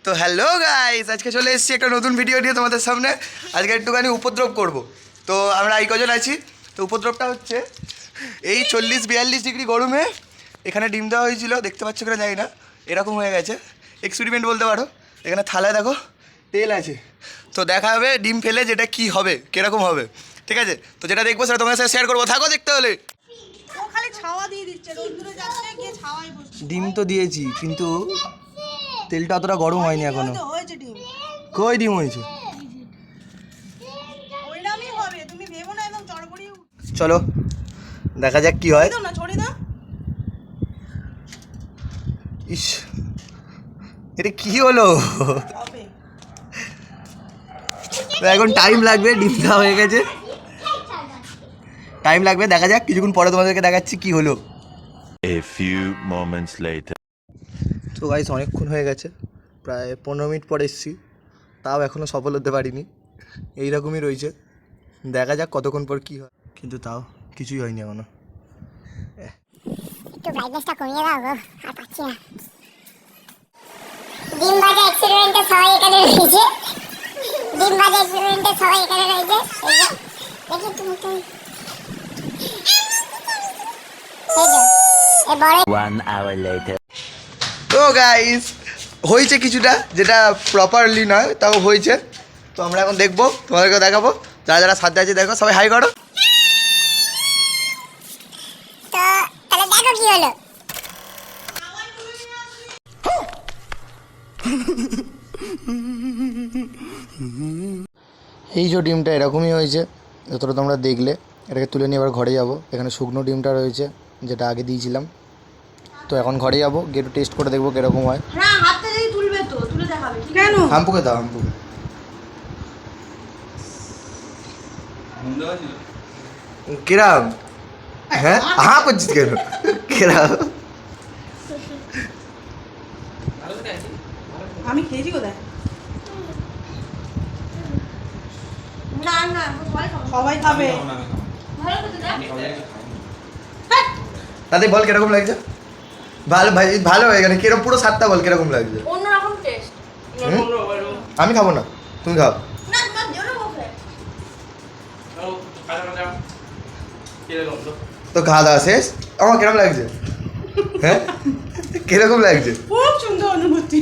তো hello guys, আজকে চলে এসেছি একটা নতুন ভিডিও নিয়ে তোমাদের সামনে। আজকে একটুখানি উপদ্রব করব। তো আমরা এই কজন আছি। তো উপদ্রবটা হচ্ছে এই 40-42 ডিগ্রি গরমে এখানে ডিম দেওয়া হয়েছিল, দেখতে পাচ্ছ কিনা জানি না, এরকম হয়ে গেছে। এক্সপেরিমেন্ট বলতে পারো। এখানে থালায় দেখো তেল আছে, তো দেখা হবে ডিম ফেলে যেটা কি হবে, কিরকম হবে, ঠিক আছে? তো যেটা দেখবো সেটা তোমাদের সাথে শেয়ার করবো, থাকো দেখতে হলে। ডিম তো দিয়েছি কিন্তু তেলটা অতটা গরম হয়নি এখনো। কই ডিম হয়েছে? চলো দেখা যাক কি হয়। ইস, এটা কি হলো? এখন টাইম লাগবে, ডিম দেওয়া হয়ে গেছে, টাইম লাগবে, দেখা যাক। কিছুক্ষণ পরে তোমাদেরকে দেখাচ্ছি কি হলো। A few moments later. তো গাইস অনেকক্ষণ হয়ে গেছে, প্রায় 15 মিনিট পরে এসেছি, তাও এখনও সফল হতে পারিনি। এইরকমই রয়েছে, দেখা যাক কতক্ষণ পর কি হয়, কিন্তু তাও কিছুই হয়নি এখনো। একটু ব্রাইটনেসটা কমিয়ে দাও গো, আর পাচ্ছি না। ডিম ভাজা এক্সপেরিমেন্টে সবাই এখানে রয়েছে, ডিম ভাজা এক্সপেরিমেন্টে সবাই এখানে রয়েছে। দেখি তুমি তুমি 1 hour later. তো গাইস হয়েছে কিছুটা, যেটা প্রপারলি নয় তাও হয়েছে। তো আমরা এখন দেখবো, তোমাদেরকে দেখাবো। যারা যারা সাথে আছে দেখো, সবাই হাই করো। তো তাহলে দেখো কি হলো। এই যে ডিমটা এরকমই হয়েছে, যতটা তোমরা দেখলে। এটাকে তুলে নিয়ে এবার ঘরে যাব। এখানে শুকনো ডিমটা রয়েছে, যেটা আগে দিয়েছিলাম। তো এখন ঘরে যাবো, গিয়ে একটু টেস্ট করে দেখবো কিরকম হয়। হ্যাঁ, হাতটা যদি তুলবে তো তুলে দেখাবে। কেন? হাম্পুকে দাও, হাম্পুকে। কিরাম? হ্যাঁ হ্যাঁ করছিস কেন? কিরাম? আমি খেয়েছি কোথায়? না না, সবাই খাবে। তাতে বল কিরকম লাগছে? ভালো ভাই, ভালো হয়ে গেছে। কিরকম পুরো সাতটা বল কিরকম লাগছে? অন্যরকম টেস্ট। আমি খাবো না, তুমি খাও। না না, জোরে বসে। তো খাওয়া দাওয়া শেষ। আমার কিরকম লাগছে? হ্যাঁ কিরকম লাগছে? খুব সুন্দর অনুভূতি।